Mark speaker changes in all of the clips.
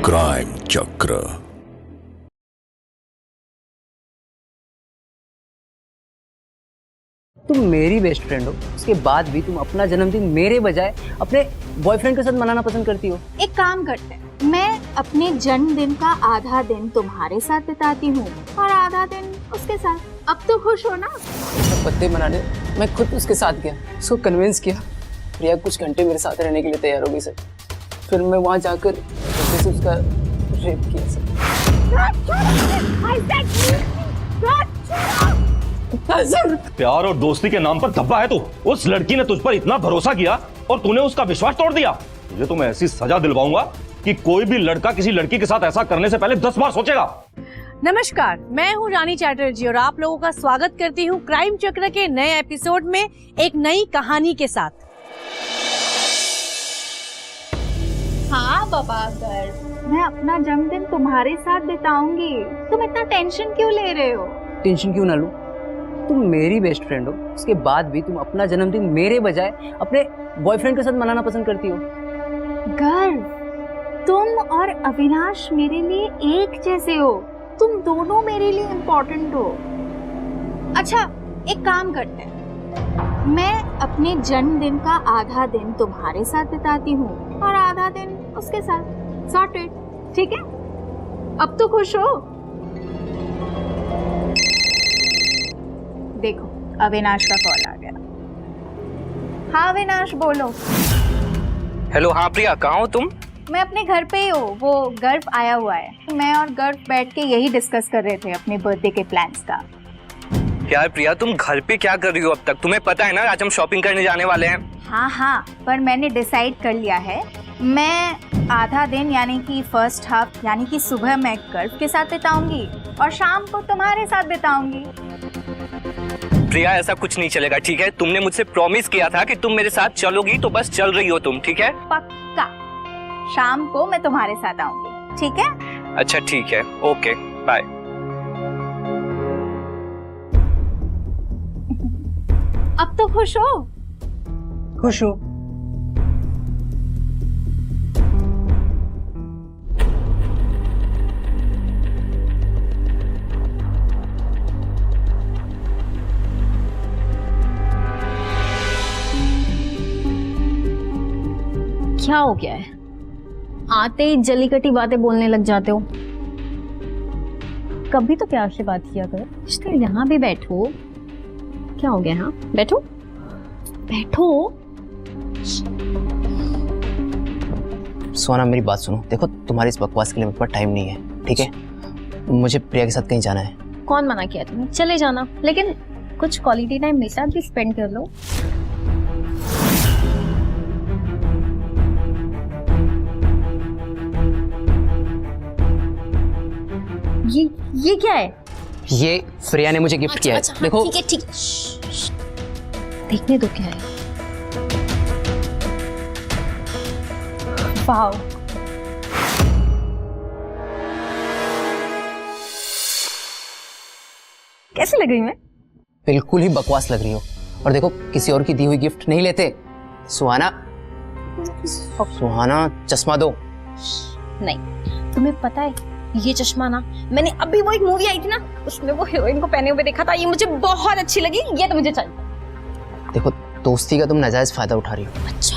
Speaker 1: Crime चक्र।
Speaker 2: तुम मेरी बेस्ट फ्रेंड हो, उसके बाद भी तुम अपना जन्मदिन मेरे बजाय अपने बॉयफ्रेंड के साथ मनाना पसंद करती हो।
Speaker 3: एक काम करते हैं, मैं अपने जन्मदिन का आधा दिन तुम्हारे साथ बिताती हूँ और आधा दिन उसके साथ। अब तो खुश हो ना?
Speaker 2: बर्थडे मनाने मैं खुद उसके साथ गया, उसको कन्विंस किया। प्रिया कुछ घंटे मेरे साथ रहने के लिए तैयार हो गई सर। फिर मैं वहाँ जाकर से उसका रेप किया सर।
Speaker 4: प्यार और दोस्ती के नाम पर धब्बा है तू। उस लड़की ने तुझ पर इतना भरोसा किया और तूने उसका विश्वास तोड़ दिया। तुझे तो मैं ऐसी सजा दिलवाऊंगा कि कोई भी लड़का किसी लड़की के साथ ऐसा करने से पहले 10 बार सोचेगा।
Speaker 5: नमस्कार, मैं हूं रानी चैटर्जी और आप लोगों का स्वागत करती हूं क्राइम चक्र के नए एपिसोड में एक नई कहानी के साथ।
Speaker 3: हाँ बाबा, मैं अपना जन्मदिन तुम्हारे साथ बिताऊंगी। तुम इतना टेंशन क्यों ले रहे हो?
Speaker 2: टेंशन क्यों ना लूं? तुम मेरी बेस्ट फ्रेंड हो, उसके बाद भी तुम अपना जन्मदिन मेरे बजाय अपने बॉयफ्रेंड के साथ मनाना पसंद करती हो।
Speaker 3: गर्व, तुम और अविनाश मेरे लिए एक जैसे हो। तुम दोनों मेरे लिए इम्पोर्टेंट हो। अच्छा, एक काम करते हैं, मैं अपने जन्मदिन का आधा दिन तुम्हारे साथ बिताती हूँ और आधा दिन उसके साथ। सॉर्टेड, ठीक है? अब तो खुश हो? देखो, अविनाश का कॉल आ गया। हाँ अविनाश, बोलो।
Speaker 6: हेलो, हाँ प्रिया, कहाँ हो तुम?
Speaker 3: मैं अपने घर पे ही हूँ। वो गर्व आया हुआ है। मैं और गर्व बैठ के यही डिस्कस कर रहे थे अपने बर्थडे के प्लान्स का।
Speaker 6: यार प्रिया, तुम घर पे क्या कर रही हो अब तक? तुम्हें पता है ना आज हम शॉपिंग करने जाने वाले हैं।
Speaker 3: हाँ, पर मैंने डिसाइड कर लिया है, मैं आधा दिन यानी कि फर्स्ट हाफ यानी कि सुबह मैं गर्व के साथ बिताऊंगी और शाम को तुम्हारे साथ बिताऊंगी।
Speaker 6: प्रिया, ऐसा कुछ नहीं चलेगा, ठीक है? तुमने मुझसे प्रॉमिस किया था कि तुम मेरे साथ चलोगी, तो बस चल रही हो तुम, ठीक है?
Speaker 3: पक्का, शाम को मैं तुम्हारे साथ आऊंगी, ठीक है?
Speaker 6: अच्छा ठीक है, ओके, बाय।
Speaker 3: अब तो खुश हो?
Speaker 2: खुश हो?
Speaker 7: क्या हो गया है? आते ही जली कटी बातें बोलने लग जाते हो। कभी तो प्यार से बात किया करो। इसलिए यहाँ भी बैठो। क्या हो गया? हाँ, बैठो बैठो।
Speaker 8: सोना, मेरी बात सुनो। देखो, तुम्हारी इस बकवास के लिए मेरे पास टाइम नहीं है, ठीक है? मुझे प्रिया के साथ कहीं जाना है।
Speaker 7: कौन मना किया तुम्हें? चले जाना, लेकिन कुछ क्वालिटी टाइम मेरे साथ भी स्पेंड कर लो। ये क्या है?
Speaker 8: ये प्रिया ने मुझे गिफ्ट किया है।
Speaker 7: अच्छा,
Speaker 8: देखो,
Speaker 7: ठीक है, ठीक। देखने दो क्या है। वाओ, कैसी लग रही मैं?
Speaker 8: बिल्कुल ही बकवास लग रही हो। और देखो, किसी और की दी हुई गिफ्ट नहीं लेते। सुहाना, चश्मा दो।
Speaker 7: नहीं, तुम्हें पता है ये चश्मा ना, मैंने अभी वो एक मूवी आई थी ना, उसमें वो हीरोइन को पहने हुए देखा था। ये मुझे बहुत अच्छी लगी, ये तो मुझे चाहिए।
Speaker 8: देखो, दोस्ती का तुम नाजायज फायदा उठा रही हो।
Speaker 7: अच्छा,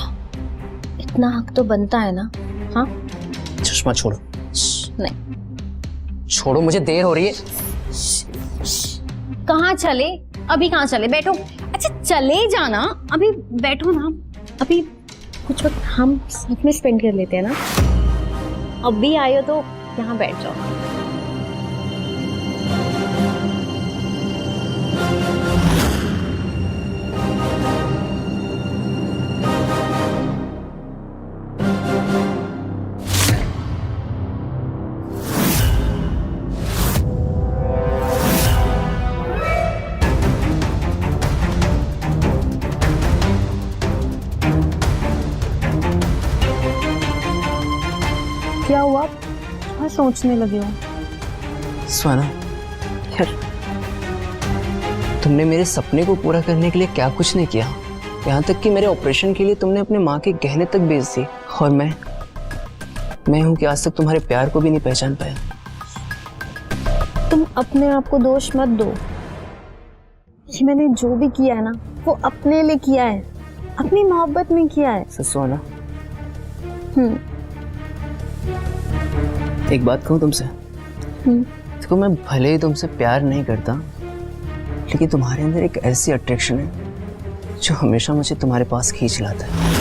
Speaker 7: इतना हक तो बनता है ना? हाँ,
Speaker 8: चश्मा छोड़ो।
Speaker 7: नहीं,
Speaker 8: छोड़ो, मुझे देर हो रही है।
Speaker 7: कहाँ चले? अभी कहाँ चले? बैठो। अच्छा, चले जाना, अभी बैठो ना। अभी कुछ वक्त हम साथ में स्पेंड कर लेते हैं ना। अभी आए हो तो यहाँ बैठ जाओ। क्या हुआ? क्या सोचने लगे हो?
Speaker 8: सुहाना, यार तुमने मेरे सपने को पूरा करने के लिए क्या कुछ नहीं किया। यहाँ तक कि मेरे ऑपरेशन के लिए तुमने अपने माँ के गहने तक बेच दिए। और मैं हूं कि आज तक तुम्हारे प्यार को भी नहीं पहचान पाया।
Speaker 7: तुम अपने आप को दोष मत दो। कि मैंने जो भी किया है ना वो अपने लिए किया है, अपनी मोहब्बत में किया है।
Speaker 8: सच सुहाना, एक बात कहूं तुमसे। देखो, मैं भले ही तुमसे प्यार नहीं करता, लेकिन तुम्हारे अंदर एक ऐसी अट्रैक्शन है जो हमेशा मुझे तुम्हारे पास खींच लाता है।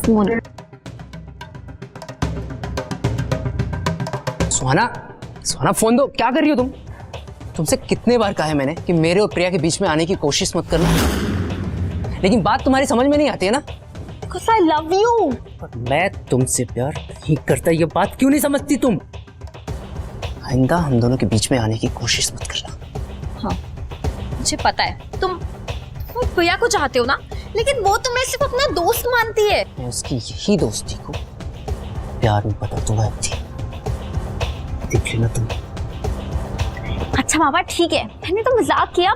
Speaker 7: फोन।
Speaker 8: सुहाना, सुहाना फोन दो। क्या कर रही हो तुम? तुमसे कितने बार कहा है मैंने कि मेरे और प्रिया के बीच में आने की कोशिश मत करना, लेकिन बात तुम्हारी समझ में नहीं आती है ना।
Speaker 7: Because I love you।
Speaker 8: पर मैं तुमसे प्यार नहीं करता, ये बात क्यों नहीं समझती तुम? आइंदा हम दोनों के बीच में आने की कोशिश मत करना।
Speaker 7: हाँ, मुझे पता है तुम प्रिया को चाहते हो ना, लेकिन वो तुम्हें सिर्फ अपना दोस्त मानती है।
Speaker 8: मैं उसकी यही दोस्ती को प्यार में बदल दूंगा। देख लेना तुम।
Speaker 7: अच्छा बाबा ठीक है, मैंने तो मजाक किया।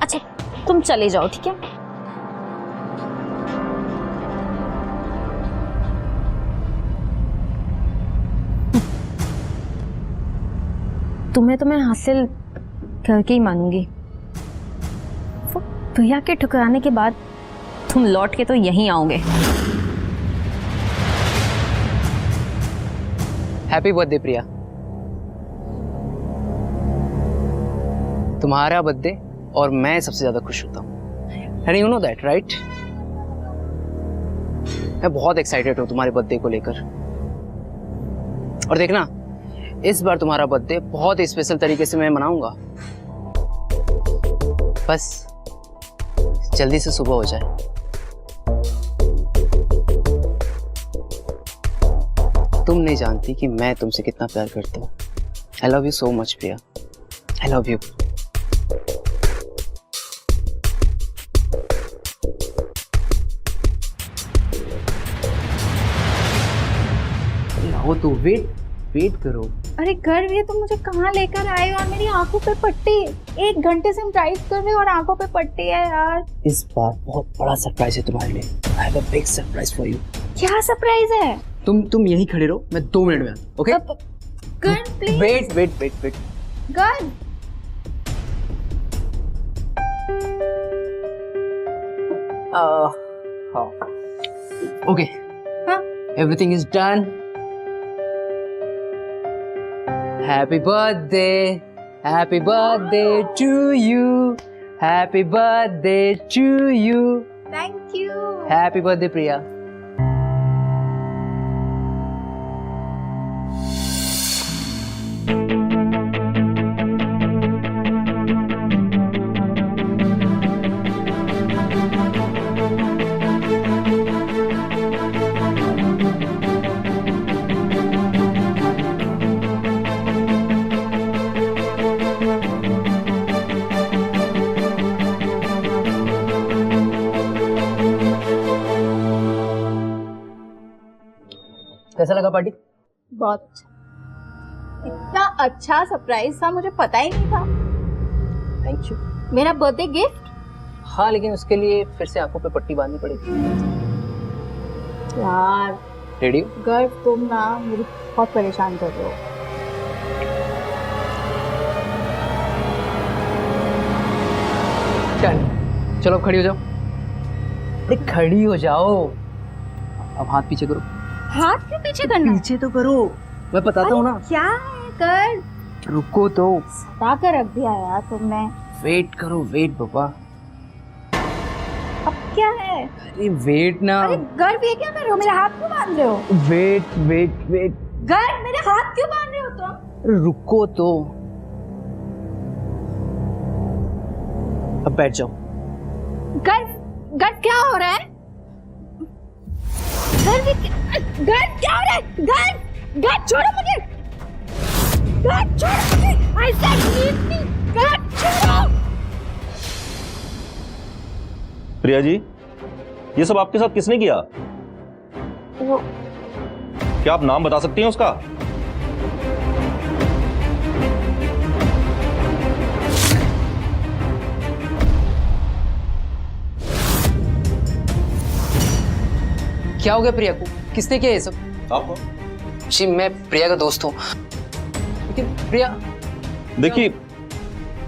Speaker 7: अच्छा तुम चले जाओ, ठीक है? तुम्हें तो मैं हासिल करके ही मानूंगी। वो प्रिया के ठुकराने के बाद तुम लौट के तो यहीं आओगे।
Speaker 8: हैप्पी बर्थडे प्रिया। तुम्हारा बर्थडे और मैं सबसे ज्यादा खुश होता हूँ। And you know that right? मैं बहुत एक्साइटेड हूँ तुम्हारे बर्थडे को लेकर। और देखना, इस बार तुम्हारा बर्थडे बहुत ही स्पेशल तरीके से मैं मनाऊंगा। बस जल्दी से सुबह हो जाए। तुम नहीं जानती कि मैं तुमसे कितना प्यार करता हूँ। I love you so much Priya. I love you. आओ तो वेट करो।
Speaker 3: अरे गर्व, ये तुम मुझे कहाँ लेकर आए हो? और मेरी आंखों पे पट्टी। 1 घंटे से हम ड्राइव कर रहे हो और आंखों पे पट्टी है यार।
Speaker 8: इस बार बहुत बड़ा सरप्राइज है तुम्हारे लिए। I have a big surprise for you.
Speaker 3: क्या सरप्राइज है?
Speaker 8: तुम यहीं खड़े रहो, मैं 2 मिनट में आता हूं, ओके?
Speaker 3: गर्व प्लीज।
Speaker 8: वेट।
Speaker 3: गर्व,
Speaker 8: हाँ, okay, everything is done. Happy birthday to you. Happy birthday to you.
Speaker 3: Thank you.
Speaker 8: Happy birthday Priya. कैसा लगा पार्टी?
Speaker 3: बहुत अच्छा। इतना अच्छा सरप्राइज था, मुझे पता ही नहीं था।
Speaker 8: Thank you.
Speaker 3: मेरा बर्थडे गिफ्ट?
Speaker 8: हाँ, लेकिन उसके लिए फिर से आंखों पे पट्टी बांधनी पड़ेगी।
Speaker 3: यार
Speaker 8: रेडी?
Speaker 3: गर्व, तुम ना मुझे बहुत परेशान कर रहे हो।
Speaker 8: चलो अब खड़ी हो जाओ। अरे खड़ी हो जाओ। अब हाथ पीछे करो।
Speaker 3: हाथ क्यों पीछे करना?
Speaker 8: पीछे तो करो, मैं बताता हूँ ना।
Speaker 3: क्या है कर?
Speaker 8: रुको तो।
Speaker 3: सता कर रख दिया यार तुमने।
Speaker 8: वेट करो, वेट पापा।
Speaker 3: अब क्या है?
Speaker 8: अरे वेट ना।
Speaker 3: अरे गर्व, ये क्या कर रहे हो? मेरे हाथ क्यों बांध रहे हो?
Speaker 8: वेट।
Speaker 3: गर्व, मेरे हाथ क्यों बांध रहे हो तुम?
Speaker 8: रुको तो। अब बैठ जाओ।
Speaker 3: गर्व क्या हो रहा है? गर्व क्या हो रहा है? गर्व छोड़ो मुझे। गर्व छोड़ो मुझे। I said leave me। गर्व छोड़ो।
Speaker 4: प्रिया जी, ये सब आपके साथ किसने किया? क्या आप नाम बता सकती हैं उसका?
Speaker 2: क्या हो गया प्रिया को? किसने किया ये सब?
Speaker 4: आप
Speaker 2: जी मैं प्रिया का दोस्त हूँ, लेकिन प्रिया
Speaker 4: देखिए,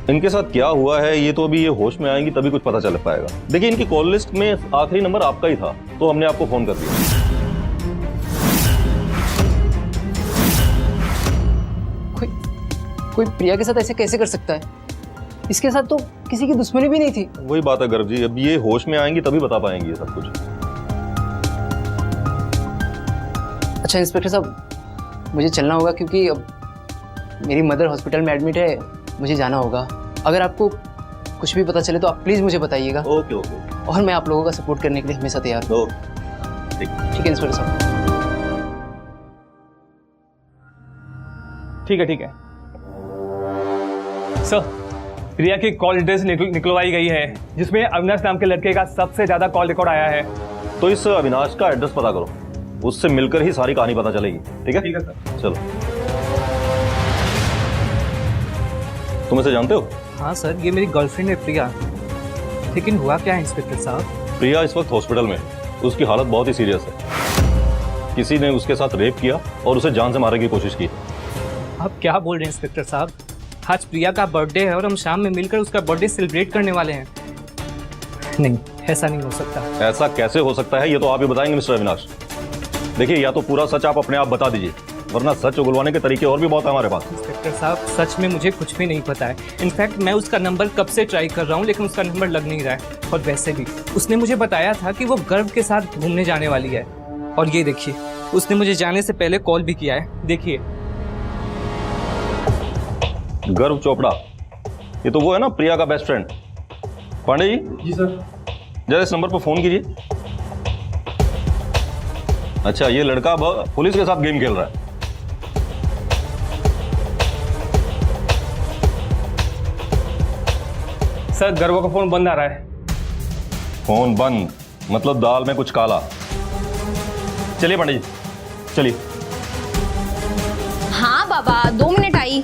Speaker 4: इनके साथ क्या हुआ है ये तो अभी ये होश में आएंगी तभी कुछ पता चल पाएगा। देखिए, इनकी कॉल लिस्ट में आखिरी नंबर आपका ही था, तो हमने आपको फोन कर दिया।
Speaker 2: कोई प्रिया के साथ ऐसे कैसे कर सकता है? इसके साथ तो किसी की दुश्मनी भी नहीं थी।
Speaker 4: वही बात है गर्भ जी, अब ये होश में आएंगी तभी बता पाएंगी ये सब कुछ।
Speaker 2: अच्छा इंस्पेक्टर साहब, मुझे चलना होगा क्योंकि अब मेरी मदर हॉस्पिटल में एडमिट है, मुझे जाना होगा। अगर आपको कुछ भी पता चले तो आप प्लीज़ मुझे बताइएगा।
Speaker 4: Okay okay.
Speaker 2: और मैं आप लोगों का सपोर्ट करने के लिए हमेशा तैयार हूँ।
Speaker 4: ठीक
Speaker 2: है इंस्पेक्टर साहब।
Speaker 1: ठीक है सर, प्रिया की कॉल डिटेल्स निकलवाई गई है, जिसमें अविनाश नाम के लड़के का सबसे ज्यादा कॉल रिकॉर्ड आया है।
Speaker 4: तो इस अविनाश का एड्रेस पता करो, उससे मिलकर ही सारी कहानी पता चलेगी। ठीक है सर। चलो, तुम इसे जानते हो?
Speaker 9: हाँ सर, ये मेरी गर्लफ्रेंड है प्रिया। लेकिन हुआ क्या है इंस्पेक्टर साहब?
Speaker 4: प्रिया इस वक्त हॉस्पिटल में, उसकी हालत बहुत ही सीरियस है। किसी ने उसके साथ रेप किया और उसे जान से मारने की कोशिश की।
Speaker 9: आप क्या बोल रहे हैं इंस्पेक्टर साहब? आज प्रिया का बर्थडे है और हम शाम में मिलकर उसका बर्थडे सेलिब्रेट करने वाले हैं। नहीं, ऐसा नहीं हो सकता।
Speaker 4: ऐसा कैसे हो सकता है ये तो आप ही बताएंगे मिस्टर अविनाश। देखिए, या तो पूरा सच आप अपने आप बता दीजिए, वरना सच उगलवाने के तरीके और भी बहुत है हमारे पास।
Speaker 9: इंस्पेक्टर साहब, सच में मुझे कुछ भी नहीं पता है। इनफैक्ट मैं उसका नंबर कब से ट्राई कर रहा हूँ, लेकिन उसका नंबर लग नहीं रहा है। और वैसे भी उसने मुझे बताया था कि वो गर्व के साथ घूमने जाने वाली है। और ये देखिए, उसने मुझे जाने से पहले कॉल भी किया है। देखिए,
Speaker 4: गर्व चोपड़ा, ये तो वो है ना प्रिया का बेस्ट फ्रेंड। पांडे जी।
Speaker 1: जी सर।
Speaker 4: जरा इस नंबर पर फोन कीजिए। अच्छा, ये लड़का अब पुलिस के साथ गेम खेल रहा है।
Speaker 1: सर, गर्व का फोन बंद आ रहा है।
Speaker 4: फोन बंद मतलब दाल में कुछ काला। चलिए पांडे जी, चलिए।
Speaker 7: हाँ बाबा, 2 मिनट आई।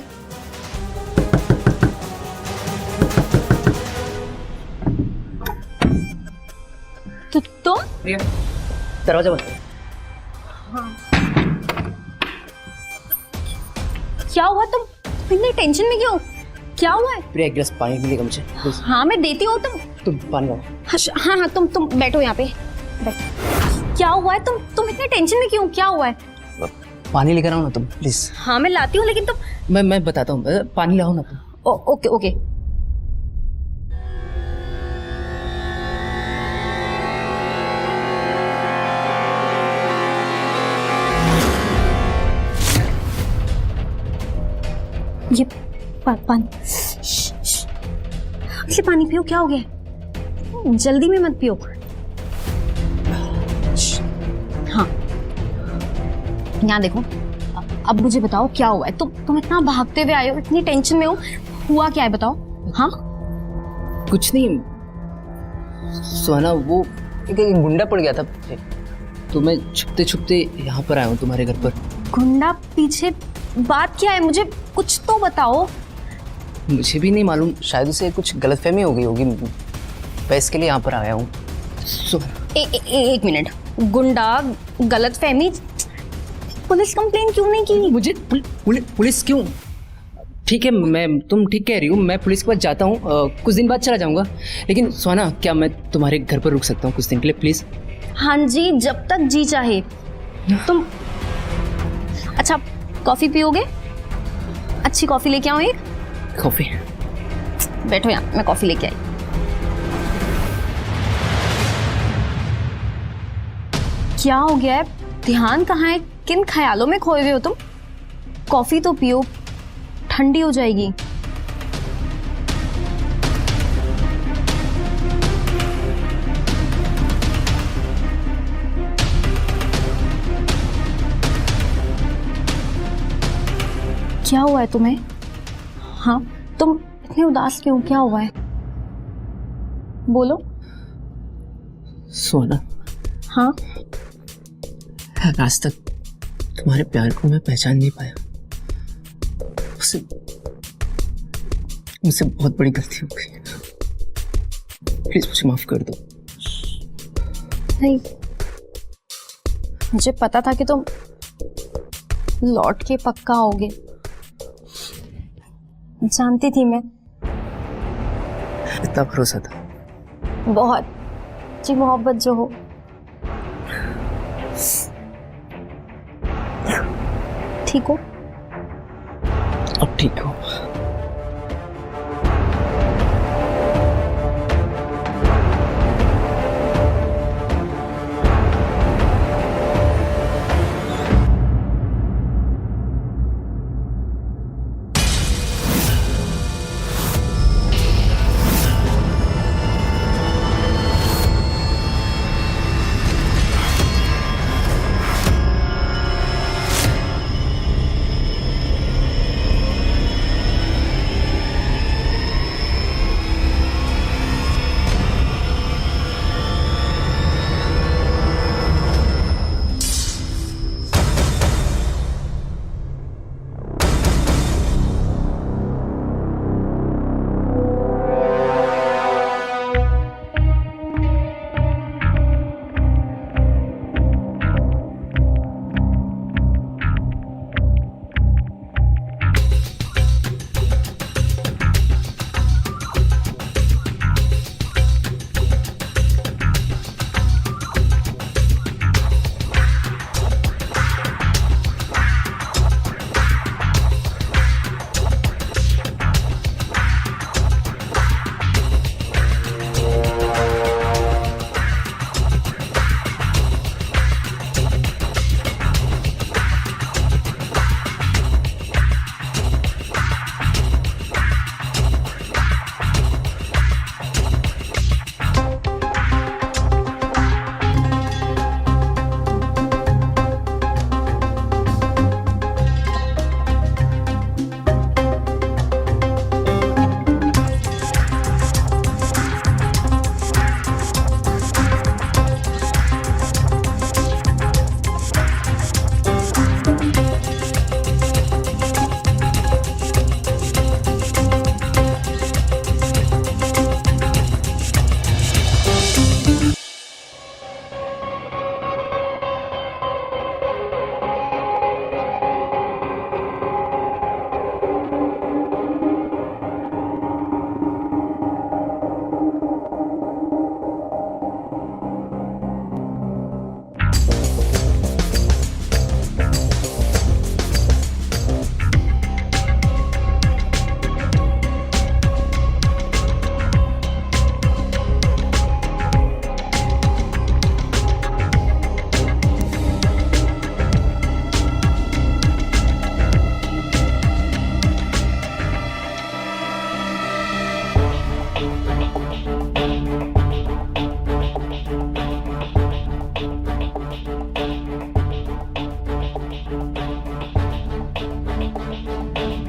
Speaker 7: तो तुम?
Speaker 2: प्रिया, दरवाजा बंद करो।
Speaker 7: क्या हुआ? तुम इतने टेंशन में क्यों? क्या हुआ है?
Speaker 2: प्रिया, एक गिलास पानी मिलेगा मुझे प्लीज?
Speaker 7: हाँ मैं देती हूँ।
Speaker 2: तुम पानी लाओ।
Speaker 7: हाँ हाँ, तुम बैठो यहाँ पे। क्या हुआ है? तुम इतने टेंशन में क्यों? क्या हुआ है?
Speaker 2: पानी लेकर आओ ना तुम प्लीज।
Speaker 7: हाँ मैं लाती हूँ, लेकिन तुम।
Speaker 2: मैं बताता हूँ, पानी लाओ ना तुम।
Speaker 7: Okay okay. ये पानी, इसे पानी पियो। क्या हो गया? जल्दी में मत पियो। हाँ, यहाँ देखो। अब मुझे बताओ क्या हुआ है? तुम इतना भागते हुए आए हो, इतनी टेंशन में हो। हुआ क्या है बताओ। हाँ
Speaker 2: कुछ नहीं सोना, वो एक गुंडा पड़ गया था, तो मैं छुपते छुपते यहाँ पर आया हूँ तुम्हारे घर पर।
Speaker 7: गुंडा पीछे? बात क्या है? मुझे कुछ तो बताओ।
Speaker 2: मुझे भी नहीं मालूम, शायद उसे कुछ गलतफहमी हो गई होगी, मैं इसके लिए यहाँ पर आया हूँ।
Speaker 7: एक मिनट। गुंडा, गलतफहमी, पुलिस कंप्लेन क्यों नहीं की?
Speaker 2: मुझे पुलिस क्यों? ठीक है, तुम ठीक कह रही हो, मैं पुलिस के पास जाता हूँ, कुछ दिन बाद चला जाऊँगा। लेकिन सोना, क्या मैं तुम्हारे घर पर रुक सकता हूँ कुछ दिन के लिए प्लीज?
Speaker 7: हाँ जी, जब तक जी चाहे। तुम अच्छा कॉफी पियोगे? अच्छी कॉफी लेके आऊँ एक?
Speaker 2: कॉफी?
Speaker 7: बैठो यहाँ, मैं कॉफी लेके आई। क्या हो गया है? ध्यान कहाँ है? किन ख्यालों में खोए हुए हो तुम? कॉफी तो पियो, ठंडी हो जाएगी। क्या हुआ है तुम्हें? हाँ, तुम इतने उदास क्यों? क्या हुआ है? बोलो।
Speaker 2: सोना।
Speaker 7: हाँ?
Speaker 2: आज तक तुम्हारे प्यार को मैं पहचान नहीं पाया। मुझसे बहुत बड़ी गलती हो गई, प्लीज मुझे माफ कर दो।
Speaker 7: नहीं, मुझे पता था कि तुम लौट के पक्का आओगे, जानती थी मैं।
Speaker 8: इतना भरोसा था?
Speaker 7: बहुत जी, मोहब्बत जो हो। ठीक हो?
Speaker 8: अब ठीक हो।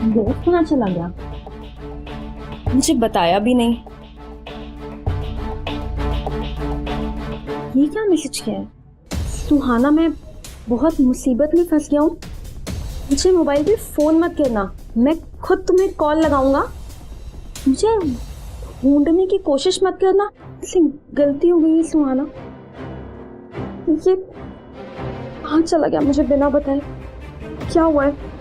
Speaker 7: दोस्त कहाँ चला गया? मुझे बताया भी नहीं। ये क्या मैसेज किया है? सुहाना, मैं बहुत मुसीबत में फंस गया हूँ, मुझे मोबाइल पे फोन मत करना, मैं खुद तुम्हें कॉल लगाऊंगा। मुझे ढूंढने की कोशिश मत करना, इससे गलती हो गई है सुहाना। ये कहाँ चला गया मुझे बिना बताए? क्या हुआ है?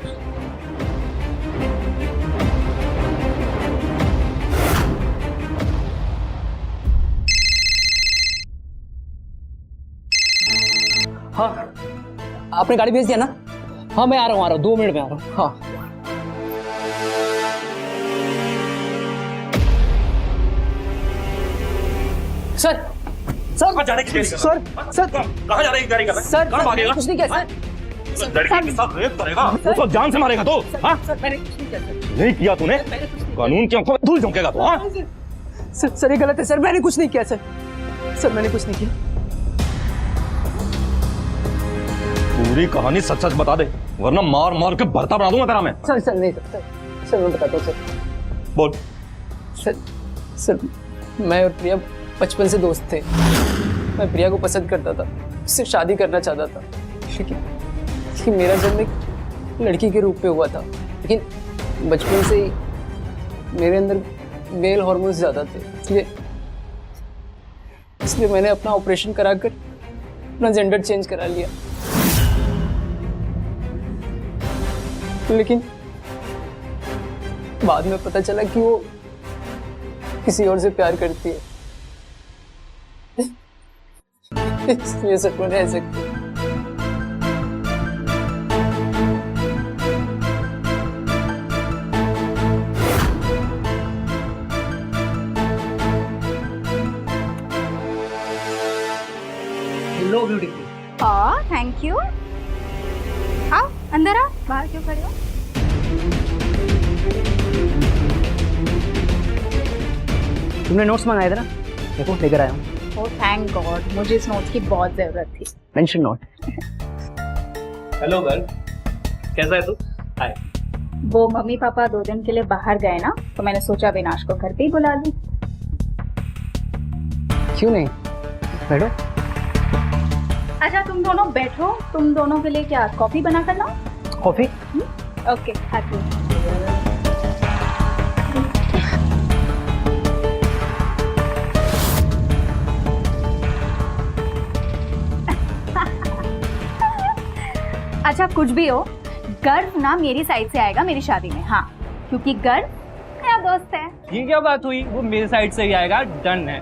Speaker 2: हाँ, आपने गाड़ी भेज दिया ना? हाँ, मैं आ रहा हूँ 2 मिनट में आ रहा हूँ। हाँ। सर,
Speaker 4: कहाँ जा रहे हैं?
Speaker 2: सर,
Speaker 4: कहाँ जा रहे हैं? गाड़ी का
Speaker 2: सर,
Speaker 4: कहाँ भागेगा?
Speaker 2: कुछ नहीं किया सर।
Speaker 4: लड़की के साथ रेप करेगा उसको जान से मारेगा तो? हाँ?
Speaker 2: सर, मैंने कुछ नहीं किया सर।
Speaker 4: नहीं किया तूने? कानून की आंखों में धूल झोंकेगा तो? हाँ?
Speaker 2: सर, ये गलत है सर, मैंने कुछ नहीं किया सर। सर, मैंने कुछ नहीं किया।
Speaker 4: पूरी कहानी सच सच बता दे, वरना मार मार के भरता बना दूंगा तेरा मैं।
Speaker 2: सर नहीं सर, मैं बताता हूँ सर।
Speaker 4: बोल।
Speaker 2: सर, मैं और प्रिया बचपन से दोस्त थे। मैं प्रिया को पसंद करता था, उससे शादी करना चाहता था, लेकिन मेरा जन्म एक लड़की के रूप में हुआ था। लेकिन बचपन से ही मेरे अंदर मेल हार्मोन्स ज़्यादा थे, इसलिए मैंने अपना ऑपरेशन कराकर अपना जेंडर चेंज करा लिया। लेकिन बाद में पता चला कि वो किसी और से प्यार करती है। इसलिए सब मैंने ऐसे किया।
Speaker 9: Hello beautiful.
Speaker 3: हाँ थैंक यू। आओ अंदर आओ, बाहर क्यों खड़े हो?
Speaker 8: तुमने नोट्स मंगाए थे ना, देखो लेकर आया हूँ।
Speaker 3: ओह थैंक गॉड, मुझे इस नोट्स की बहुत जरूरत थी।
Speaker 8: Mention note.
Speaker 9: हेलो गर्ल, कैसा है तू? हाय।
Speaker 3: वो मम्मी पापा 2 दिन के लिए बाहर गए ना, तो मैंने सोचा अविनाश को घर पे ही बुला लूं।
Speaker 8: क्यों नहीं, बैठो।
Speaker 3: अच्छा तुम दोनों बैठो, तुम दोनों के लिए क्या कॉफी बना कर लाऊं?
Speaker 8: कॉफी?
Speaker 3: ओके आती हूँ। अच्छा कुछ भी हो, गर्व ना मेरी साइड से आएगा मेरी शादी में। हाँ क्योंकि गर्व मेरा दोस्त है।
Speaker 9: ये क्या बात हुई? वो मेरे साइड से ही आएगा, डन है।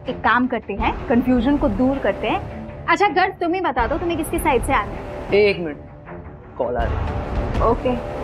Speaker 3: एक काम करते हैं, कंफ्यूजन को दूर करते हैं। अच्छा गर्व तुम ही बता दो तुम्हें किसकी साइड से आना है।
Speaker 8: 1 मिनट, कॉल आ रहा है।
Speaker 3: ओके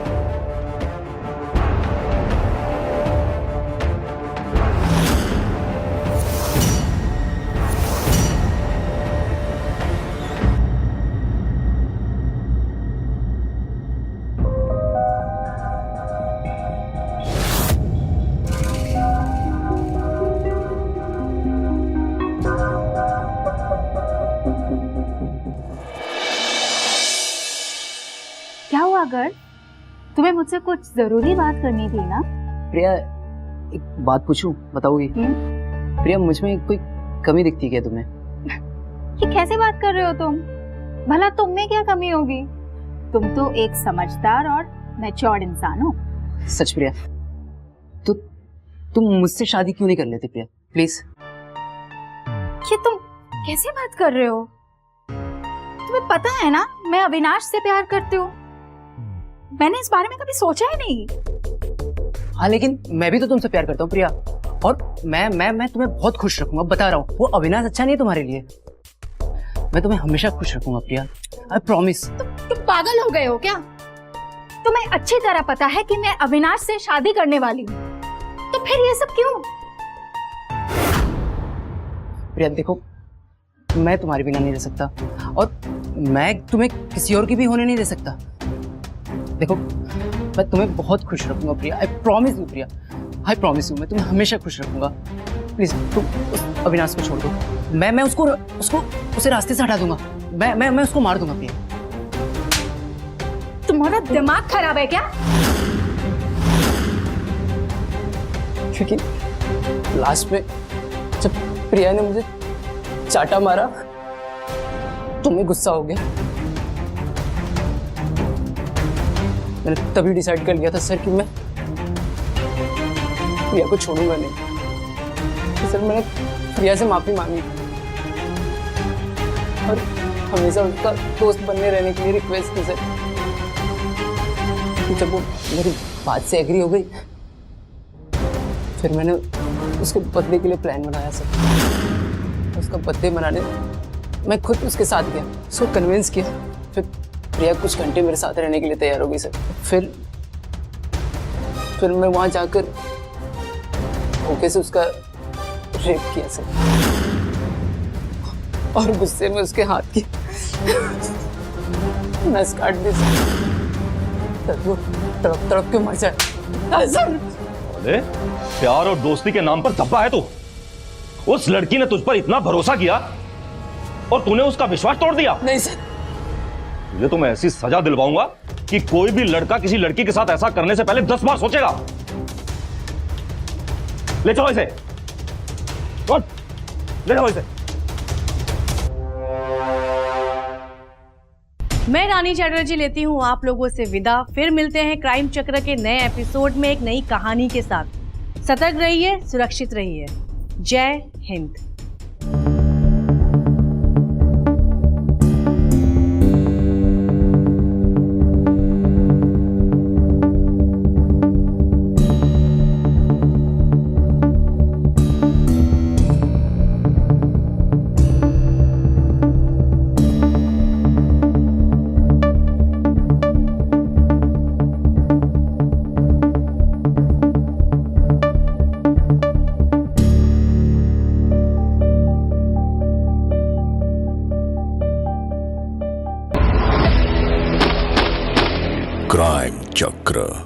Speaker 3: क्या हुआ गर्व, तुम्हें मुझसे कुछ जरूरी बात करनी थी ना?
Speaker 8: प्रिया, एक बात पूछूं, बताओगी? प्रिया, मुझ में कोई कमी दिखती है क्या तुम्हें?
Speaker 3: ये कैसे बात कर रहे हो तुम? भला तुम में क्या कमी होगी? तुम तो एक समझदार और मैच्योर्ड इंसान हो।
Speaker 8: सच प्रिया, तो तुम मुझसे शादी क्यों नहीं कर लेते प्रिया, प्लीज?
Speaker 3: ये तुम कैसे बात कर रहे हो? तुम्हें पता है ना मैं अविनाश से प्यार करती हूँ। मैंने इस बारे में कभी सोचा ही नहीं।
Speaker 8: हाँ लेकिन मैं भी तो तुमसे प्यार करता हूँ प्रिया, और मैं तुम्हें बहुत खुश रखूंगा, बता रहा हूँ। वो अविनाश अच्छा नहीं है तुम्हारे लिए, मैं तुम्हें हमेशा खुश रखूंगा प्रिया, आई प्रॉमिस।
Speaker 3: तुम पागल हो गए हो क्या? तुम्हें अच्छी तरह पता है कि मैं अविनाश से शादी करने वाली हूँ, तो फिर ये सब क्यों?
Speaker 8: प्रिया देखो, मैं तुम्हारे बिना नहीं रह सकता, और मैं तुम्हें किसी और की भी होने नहीं दे सकता। देखो मैं तुम्हें बहुत खुश रखूंगा Priya, I promise you Priya, I promise you, मैं तुम्हें हमेशा खुश रखूंगा। प्लीज तुम उस अविनाश को छोड़ दो, मैं उसको उसे रास्ते से हटा दूंगा, मैं उसको मार दूंगा प्रिया।
Speaker 3: तुम्हारा दिमाग खराब है क्या?
Speaker 2: क्योंकि लास्ट में जब प्रिया ने मुझे चाटा मारा, तुम्हें गुस्सा हो गया। मैंने तभी डिसाइड कर लिया था सर कि मैं प्रिया को छोड़ूंगा नहीं। तो सर मैंने प्रिया से माफी मांगी और हमेशा उसका दोस्त बनने रहने के लिए रिक्वेस्ट की सर। जब वो मेरी बात से एग्री हो गई, फिर मैंने उसके बर्थडे के लिए प्लान बनाया सर। उसका बर्थडे मनाने मैं खुद उसके साथ गया, उसको कन्विंस किया। फिर प्रिया कुछ घंटे मेरे साथ रहने के लिए तैयार हो गई सर। फिर मैं वहां जाकर धोखे से उसका रेप किया सर, और गुस्से में उसके हाथ की नस काट दी सर। वो तड़प तड़प के मर जाए सर।
Speaker 4: अरे प्यार और दोस्ती के नाम पर धब्बा है तू। उस लड़की ने तुझ पर इतना भरोसा किया और तूने उसका विश्वास तोड़ दिया।
Speaker 2: नहीं सर,
Speaker 4: तुझे तो मैं ऐसी सजा दिलवाऊंगा कि कोई भी लड़का किसी लड़की के साथ ऐसा करने से पहले 10 बार सोचेगा। ले जाओ इसे, ले जाओ इसे।
Speaker 5: मैं रानी चैटर्जी लेती हूँ आप लोगों से विदा। फिर मिलते हैं क्राइम चक्र के नए एपिसोड में एक नई कहानी के साथ। सतर्क रहिए, सुरक्षित रहिए। जय हिंद।
Speaker 10: क्राइम चक्र।